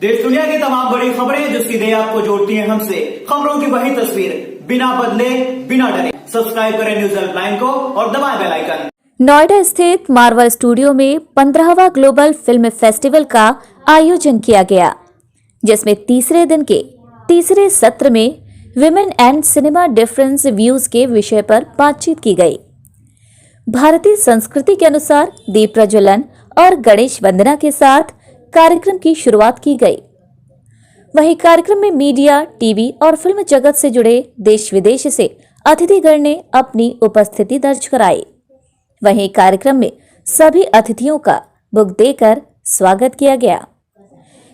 देश दुनिया की तमाम बड़ी खबरें जो सीधे आपको जोड़ती हैं हमसे, खबरों की वही तस्वीर बिना बदले बिना डरे। सब्सक्राइब करें न्यूज हेल्पलाइन को और दबाएं बेल आइकन। नोएडा स्थित मार्वल स्टूडियो में 15वां ग्लोबल फिल्म फेस्टिवल का आयोजन किया गया, जिसमें तीसरे दिन के तीसरे सत्र में women and cinema difference views के विषय पर बातचीत की गई। भारतीय संस्कृति के अनुसार दीप प्रज्वलन और गणेश वंदना के साथ कार्यक्रम की शुरुआत की गई। वहीं कार्यक्रम में मीडिया, टीवी और फिल्म जगत से जुड़े देश विदेश से अतिथिगण ने अपनी उपस्थिति दर्ज कराई। वहीं कार्यक्रम में सभी अतिथियों का बुक देकर स्वागत किया गया।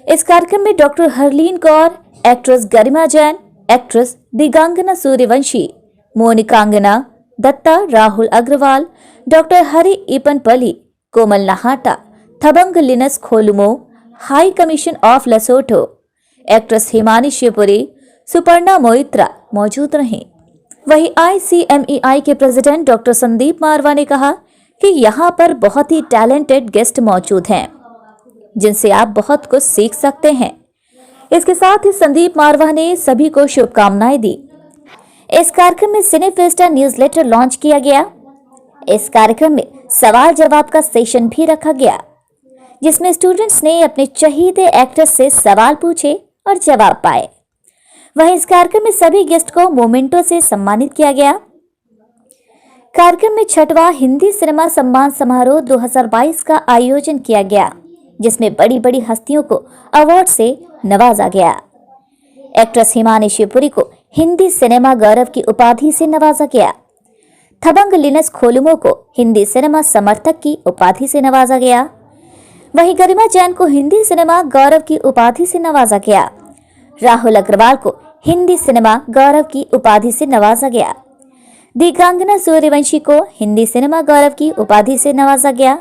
इस कार्यक्रम में doctor Harleen Kaur, actress Garima Jain, actress Digangana Suryavanshi, Monikangana Dutta, Rahul Agarwal, doctor Hari Eapenpally, Komal Nahata, Thabang Linus Kholumo, high commission of Lesotho, actress Himani Shivpuri, Suparna Moitra मौजूद रहीं। वहीं ICMEI के प्रेसिडेंट डॉक्टर संदीप मारवा ने कहा कि यहाँ पर बहुत ही टैलेंटेड गेस्ट मौजूद हैं, जिनसे आप बहुत कुछ सीख सकते हैं। इसके साथ ही संदीप मारवा ने सभी को शुभकामनाएं दी। इस कार्यक्रम में सिनेफेस्टा न्यूज़लेटर लॉन्च किया गया। इस कार्यक्रम में सवाल जवाब का सेशन भी रखा गया, जिसमें स्टूडेंट्स ने अपने चहीते एक्टर्स से सवाल पूछे और जवाब पाए। वहीं इस कार्यक्रम में सभी गेस्ट को मोमेंटो से सम्मानित किया गया। कार्यक्रम में 6वां हिंदी सिनेमा सम्मान समारोह 2022 का आयोजन किया गया, जिसमें बड़ी बड़ी हस्तियों को अवार्ड से नवाजा गया। एक्ट्रेस हिमानी शिवपुरी को हिंदी सिनेमा गौरव की उपाधि से नवाजा गया। थबंग लिनस खोलुमो को हिंदी सिनेमा समर्थक की उपाधि से नवाजा गया। वहीं गरिमा जैन को हिंदी सिनेमा गौरव की उपाधि से नवाजा गया। राहुल अग्रवाल को हिंदी सिनेमा गौरव की उपाधि से नवाजा गया। दिगांगना सूर्यवंशी को हिंदी सिनेमा गौरव की उपाधि से नवाजा गया।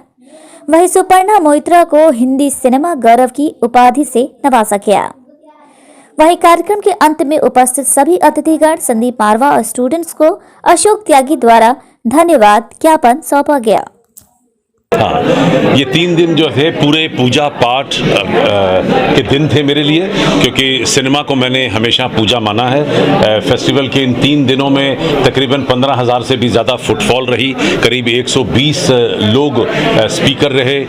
वहीं सुपर्णा मोइत्रा को हिंदी सिनेमा गौरव की उपाधि से नवाजा गया। वहीं कार्यक्रम के अंत में उपस्थित सभी अतिथिगण संदीप मारवा और स्टूडेंट्स को अशोक त्यागी द्वारा धन्यवाद ज्ञापन सौंपा गया। हाँ, ये 3 दिन जो थे पूरे पूजा पाठ के दिन थे मेरे लिए, क्योंकि सिनेमा को मैंने हमेशा पूजा माना है। फेस्टिवल के इन 3 दिनों में तकरीबन 15,000 से भी ज़्यादा फुटफॉल रही। करीब 120 लोग स्पीकर रहे।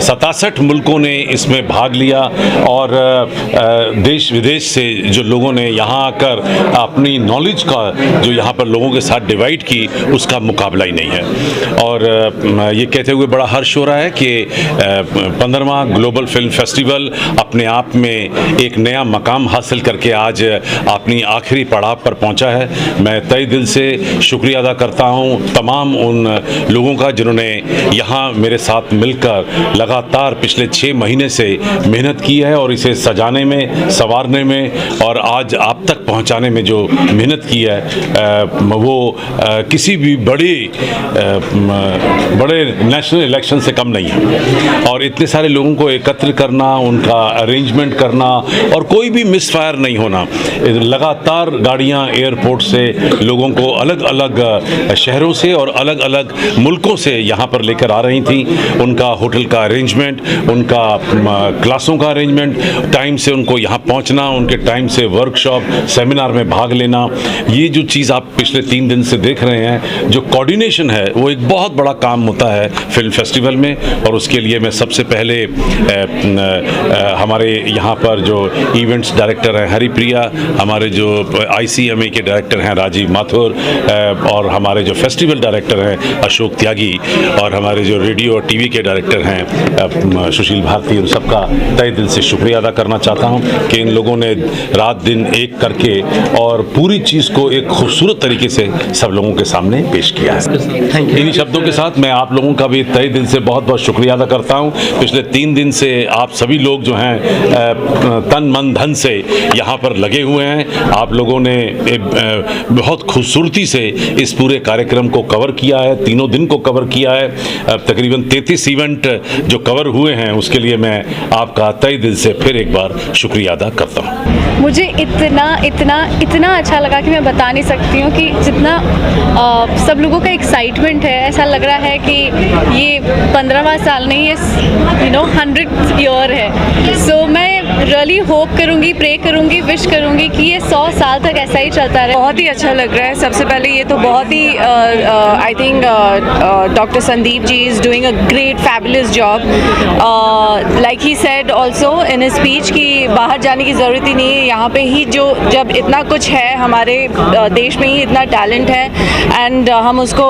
67 मुल्कों ने इसमें भाग लिया और देश विदेश से जो लोगों ने यहाँ आकर अपनी नॉलेज का जो यहाँ पर लोगों के साथ डिवाइड की, उसका मुकाबला ही नहीं है। और ये कहते हुए बड़ा हर्ष हो रहा है कि 15वां ग्लोबल फिल्म फेस्टिवल अपने आप में एक नया मकाम हासिल करके आज अपनी आखिरी पड़ाव पर पहुंचा है। मैं तहे दिल से शुक्रिया अदा करता हूं तमाम उन लोगों का जिन्होंने यहाँ मेरे साथ मिलकर लगातार पिछले 6 महीने से मेहनत की है और इसे सजाने में, संवारने में और आज आप तक पहुँचाने में जो मेहनत की है, वो किसी भी बड़े नेशनल इलेक्शन से कम नहीं है। और इतने सारे लोगों को एकत्र करना, उनका अरेंजमेंट करना और कोई भी मिसफायर नहीं होना। लगातार गाड़ियां एयरपोर्ट से लोगों को अलग अलग शहरों से और अलग अलग मुल्कों से यहाँ पर लेकर आ रही थी। उनका होटल का अरेंजमेंट, उनका क्लासों का अरेंजमेंट, टाइम से उनको यहाँ पहुँचना, उनके टाइम से वर्कशॉप, सेमिनार में भाग लेना, ये जो चीज़ आप पिछले 3 दिन से देख रहे हैं, जो कोऑर्डिनेशन है, वो एक बहुत बड़ा काम होता है फिल्म फेस्टिवल में। और उसके लिए मैं सबसे पहले हमारे यहाँ पर जो इवेंट्स डायरेक्टर हैं हरिप्रिया, हमारे जो ICMA के डायरेक्टर हैं राजीव माथुर, और हमारे जो फेस्टिवल डायरेक्टर हैं अशोक त्यागी, और हमारे जो रेडियो और टीवी के डायरेक्टर हैं सुशील भारती, उन सबका तहे दिल से शुक्रिया अदा करना चाहता हूँ कि इन लोगों ने रात दिन एक करके और पूरी चीज़ को एक खूबसूरत तरीके से सब लोगों के सामने पेश किया है। इन्हीं शब्दों के साथ मैं आप लोगों का भी तहे दिल से बहुत बहुत शुक्रिया अदा करता हूं। पिछले 3 दिन से आप सभी लोग जो हैं तन मन धन से यहाँ पर लगे हुए हैं। आप लोगों ने बहुत खूबसूरती से इस पूरे कार्यक्रम को कवर किया है, तीनों दिन को कवर किया है। तकरीबन 33 इवेंट जो कवर हुए हैं, उसके लिए मैं आपका तहे दिल से फिर एक बार शुक्रिया अदा करता हूँ। मुझे इतना अच्छा लगा कि मैं बता नहीं सकती हूँ कि जितना सब लोगों का एक्साइटमेंट है, ऐसा लग रहा है कि ये 15वां साल नहीं है, 100th ईयर है। सो मैं रियली होप करूँगी, प्रे करूँगी, विश करूँगी कि ये 100 साल तक ऐसा ही चलता रहे। बहुत ही अच्छा लग रहा है। सबसे पहले ये तो बहुत ही I think doctor Sandeep ji is doing a great fabulous job. Like he said also in his speech कि बाहर जाने की ज़रूरत ही नहीं है, यहाँ पे ही जब इतना कुछ है, हमारे देश में ही इतना टैलेंट है एंड हम उसको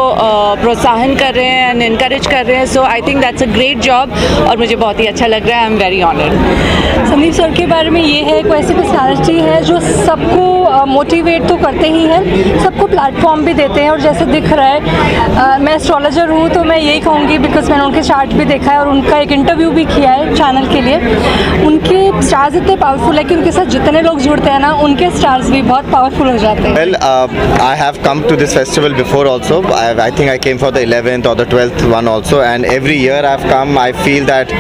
प्रोत्साहन कर रहे हैं एंड इनकरेज कर रहे हैं। So I think that's a great job और मुझे बहुत ही अच्छा लग रहा है। I am very honoured. Sandeep sir के बारे में ये है, एक ऐसी पर्सनैलिटी है जो सबको मोटिवेट तो करते ही हैं, सबको प्लेटफॉर्म भी देते हैं। और जैसे दिख रहा है, मैं एस्ट्रोलॉजर हूँ तो मैं यही कहूँगी, बिकॉज मैंने उनके चार्ट भी देखा है और उनका एक इंटरव्यू भी किया है चैनल के लिए। उनके स्टार्स इतने पावरफुल है कि उनके साथ जितने लोग जुड़ते हैं ना, उनके स्टार्स भी बहुत पावरफुल हो जाते हैं। Well, I have come to this festival before also. I think I came for the 11th or the 12th one also, and every year I've come, I feel that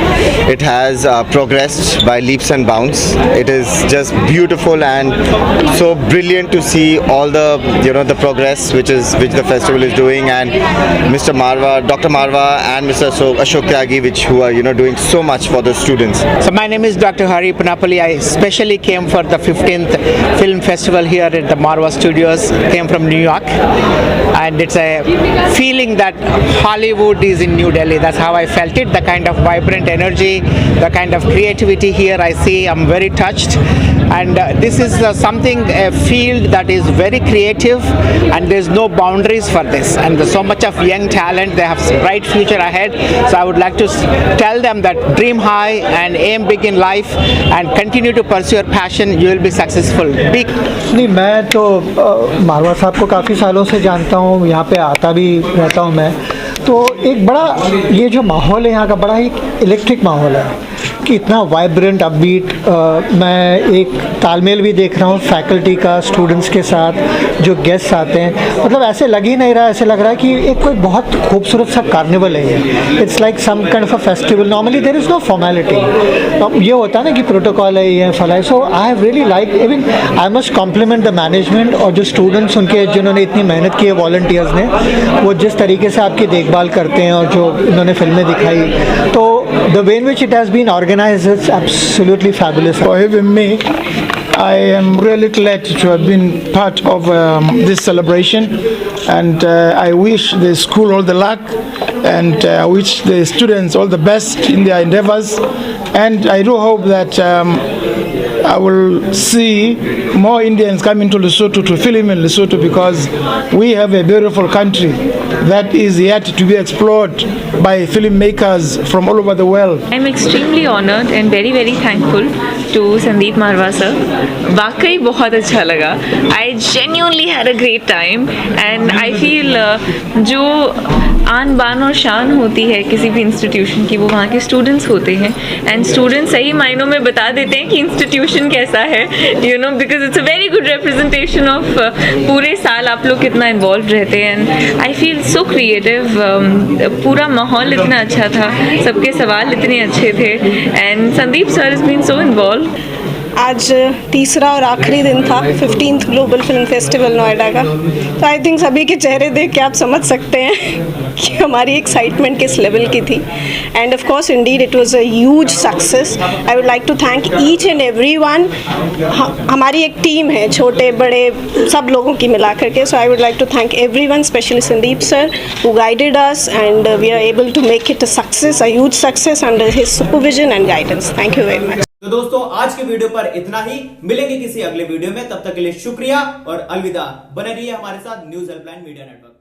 it has progressed by leaps and bounds. It is just beautiful and so brilliant to see all the the progress which the festival is doing, and Mr. Marwa, Dr. Marwa, and Mr. Ashok Tyagi, who are doing so much for the students. So my name is Dr. Hari Panapalli. I specially came for the 15th film festival here at the Marwa Studios. Came from New York, and it's a feeling that Hollywood is in New Delhi. That's how I felt it. The kind of vibrant energy, the kind of creativity here I see, I'm very touched. And this is a field that is very creative, and there's no boundaries for this. And there's so much of young talent. They have bright future ahead. So I would like to tell them that dream high and aim big in life, and continue to pursue your passion. You will be successful. नहीं, मैं तो मारवा साहब को काफ़ी सालों से जानता हूँ, यहाँ पे आता भी रहता हूँ मैं। तो एक बड़ा ये जो माहौल है यहाँ का, बड़ा ही इलेक्ट्रिक माहौल है कि इतना वाइब्रेंट अपबीट। मैं एक तालमेल भी देख रहा हूँ फैकल्टी का स्टूडेंट्स के साथ, जो गेस्ट्स आते हैं। मतलब ऐसे लग ही नहीं रहा, ऐसे लग रहा है कि एक कोई बहुत खूबसूरत सा कार्निवल है ये। It's like some kind of a festival. Normally there is no formality. ये होता है ना कि प्रोटोकॉल है, ये फलाई। So I have really like, even I must compliment the management और जो स्टूडेंट्स उनके, जिन्होंने इतनी मेहनत की है, वॉलंटियर्स ने, वो जिस तरीके से आपकी देखभाल करते हैं और जो इन्होंने फिल्में दिखाई, तो the way in which it has been organized is absolutely fabulous. For having me, I am really glad to have been part of this celebration, and I wish the school all the luck, and I wish the students all the best in their endeavors, and I do hope that I will see more Indians coming to Lesotho to film in Lesotho, because we have a beautiful country that is yet to be explored by filmmakers from all over the world. I'm extremely honored and very very thankful to Sandeep Marwa sir. वाकई बहुत अच्छा लगा. I genuinely had a great time, and I feel जो आन बान और शान होती है किसी भी इंस्टीट्यूशन की, वो वहाँ के स्टूडेंट्स होते हैं. एंड स्टूडेंट्स सही मायनों में बता देते हैं कि इंस्टीट्यूशन कैसा है, you know, because it's a very good representation of पूरे साल आप लोग कितना इन्वॉल्व रहते हैं. And I feel so creative. पूरा माहौल इतना अच्छा था, सबके सवाल इतने अच्छे थे, and Sandeep sir is been so involve. आज तीसरा और आखिरी दिन था 15th global film festival Noida का. तो आई थिंक सभी के चेहरे देख के आप समझ सकते हैं कि हमारी एक्साइटमेंट किस लेवल की थी. And of course indeed it was a huge success. I would like to thank each and everyone. हमारी एक टीम है, छोटे बड़े सब लोगों की मिला करके. So I would like to thank everyone, specially Sandeep sir who guided us, and we are able to make it a success, a huge success under his supervision and guidance. Thank you very much. तो दोस्तों, आज के video पर इतना ही. मिलेंगे किसी अगले video में, तब तक के लिए शुक्रिया और अलविदा. बने रहिए हमारे साथ न्यूज़ हेल्पलाइन मीडिया नेटवर्क.